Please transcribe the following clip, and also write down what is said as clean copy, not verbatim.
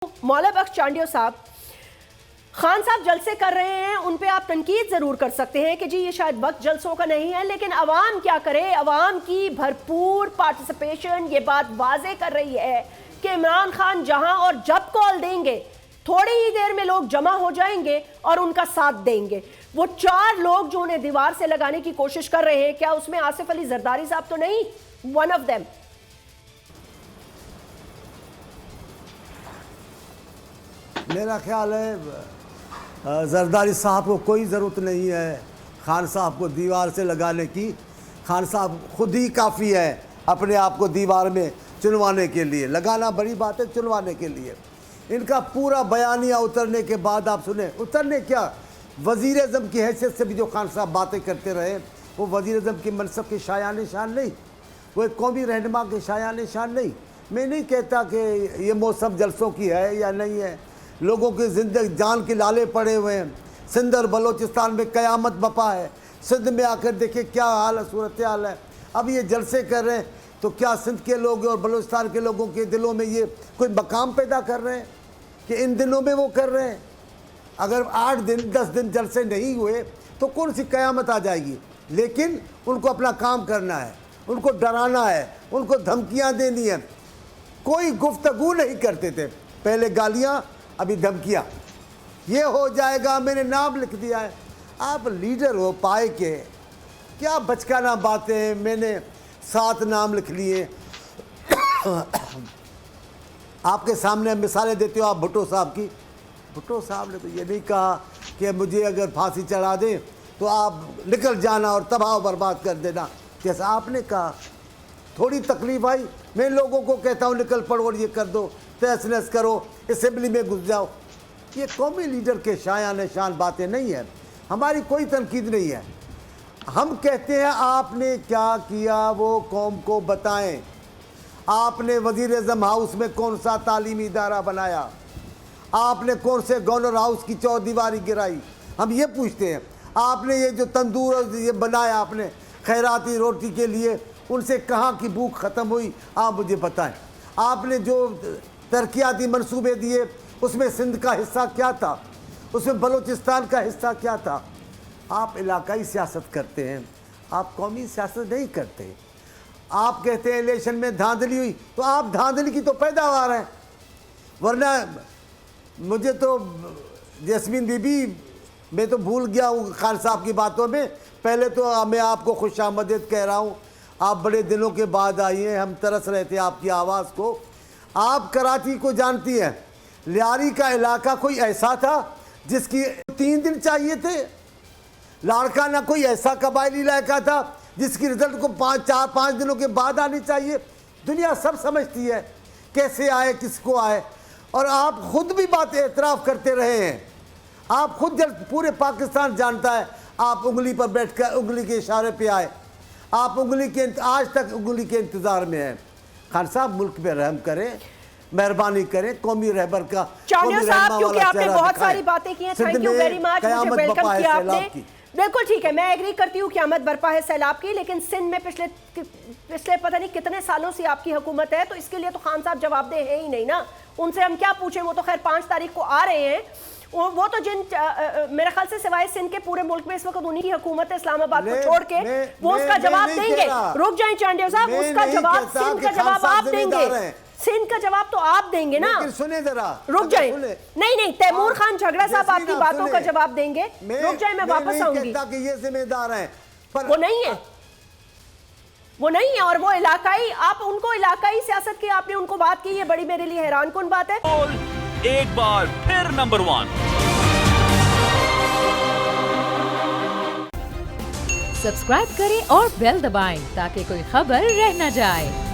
मौला बख्श चांडियो साहब, खान साहब जलसे कर रहे हैं, उन पे आप तनकीद ज़रूर कर सकते हैं कि जी ये शायद वक्त जलसों का नहीं है, लेकिन अवाम क्या करे? अवाम की भरपूर पार्टिसिपेशन ये बात वाज़े कर रही है कि इमरान खान जहां और जब कॉल देंगे थोड़ी ही देर में लोग जमा हो जाएंगे और उनका साथ देंगे। वो 4 लोग जो उन्हें दीवार से लगाने की कोशिश कर रहे हैं, क्या उसमें आसिफ अली जरदारी साहब तो नहीं वन ऑफ देम? मेरा ख्याल है जरदारी साहब को कोई ज़रूरत नहीं है खान साहब को दीवार से लगाने की। खान साहब खुद ही काफ़ी है अपने आप को दीवार में चुनवाने के लिए। लगाना बड़ी बात है, चुनवाने के लिए। इनका पूरा बयानिया उतरने के बाद आप सुने, उतरने क्या, वज़ीर आज़म की हैसियत से भी जो खान साहब बातें करते रहे, वो वज़ीर आज़म के मनसब के शायान शान नहीं, वो एक कौमी रहनुमा के शायान शान नहीं। मैं नहीं कहता कि ये मौसम जलसों की है या नहीं है। लोगों की ज़िंदगी जान के लाले पड़े हुए हैं। सिंध और बलोचिस्तान में क़यामत बपा है। सिंध में आकर देखिए क्या हाल है, सूरत हाल है। अब ये जलसे कर रहे हैं तो क्या सिंध के लोग और बलोचिस्तान के लोगों के दिलों में ये कोई मकाम पैदा कर रहे हैं कि इन दिनों में वो कर रहे हैं? अगर 8 दिन 10 दिन जलसे नहीं हुए तो कौन सी क़यामत आ जाएगी? लेकिन उनको अपना काम करना है, उनको डराना है, उनको धमकियाँ देनी है। कोई गुफ्तगू नहीं करते थे, पहले गालियाँ अभी धमकियाँ। ये हो जाएगा, मैंने नाम लिख दिया है। आप लीडर हो पाए के, क्या बचकाना बातें, मैंने 7 नाम लिख लिए। आपके सामने मिसालें देते हो आप भुट्टो साहब की। भुट्टो साहब ने तो ये नहीं कहा कि मुझे अगर फांसी चढ़ा दें तो आप निकल जाना और तबाह बर्बाद कर देना, जैसा आपने कहा। थोड़ी तकलीफ आई, मैं लोगों को कहता हूँ निकल पड़ो और ये कर दो, तहस नहस करो, असेंबली में घुस जाओ। ये कौमी लीडर के शायान शान बातें नहीं है। हमारी कोई तनकीद नहीं है। हम कहते हैं आपने क्या किया वो कौम को बताएं। आपने वज़ीर आज़म हाउस में कौन सा तालीमी इदारा बनाया? आपने कौन से गवर्नर हाउस की चौदीवारी गिराई? हम ये पूछते हैं। आपने ये जो तंदूर ये बनाया आपने खैराती रोटी के लिए, उनसे कहाँ की भूख ख़त्म हुई? आप मुझे बताएं। आपने जो तरक्याती मंसूबे दिए उसमें सिंध का हिस्सा क्या था? उसमें बलूचिस्तान का हिस्सा क्या था? आप इलाकाई सियासत करते हैं, आप कौमी सियासत नहीं करते। आप कहते हैं इलेक्शन में धांधली हुई, तो आप धांधली की तो पैदावार हैं। वरना मुझे तो जैस्मीन बीबी, मैं तो भूल गया हूँ खान साहब की बातों में। पहले तो मैं आपको खुशामदीद कह रहा हूँ, आप बड़े दिनों के बाद आई हैं, हम तरस रहे थे आपकी आवाज़ को। आप कराची को जानती हैं, लियारी का इलाका कोई ऐसा था जिसकी 3 दिन चाहिए थे। लाड़काना कोई ऐसा कबायली इलाका था जिसकी रिजल्ट को 4-5 दिनों के बाद आनी चाहिए। दुनिया सब समझती है कैसे आए, किसको आए। और आप खुद भी बात एतराफ़ करते रहे हैं। आप खुद जब पूरे पाकिस्तान जानता है, आप उंगली पर बैठकर उंगली के इशारे पे आए। आप उंगली के आज तक उंगली के इंतज़ार में हैं। खान साहब मुल्क में रहम करें, मेहरबानी करें, कौमी रहबर का चांडियो साहब, क्योंकि आपने बहुत सारी बातें की हैं, थैंक यू वेरी मच, मुझे वेलकम किया आपने। बिल्कुल ठीक है, मैं एग्री करती हूँ क़यामत बरपा है सैलाब की, लेकिन सिंध में पिछले पता नहीं कितने सालों से आपकी हुकूमत है, तो इसके लिए तो खान साहब जवाबदेह है ही नहीं ना। उनसे हम क्या पूछें? वो तो खैर 5 तारीख को आ रहे हैं। वो तो जिन मेरे ख्याल से सिवाय सिंध के पूरे मुल्क में इस वक्त उन्हीं की हुकूमत है, इस्लामाबाद को छोड़ के, वो उसका जवाब देंगे। रुक जाएं चांडियो साहब, उसका जवाब, सिंध का जवाब आप देंगे। सिंध का जवाब तो आप देंगे ना। सुने जरा, रुक जाए। नहीं, तैमूर खान झगड़ा साहब आपकी बातों का जवाब देंगे। रुक जाए, मैं वापस आऊंगी। ये जिम्मेदार हैं, पर वो नहीं है, वो नहीं है। और वो इलाकाई, आप उनको इलाकाई सियासत की आपने उनको बात की, ये बड़ी मेरे लिए हैरान कुन बात है। एक बार फिर नंबर 1 सब्सक्राइब करें और बेल दबाएं ताकि कोई खबर रह न जाए।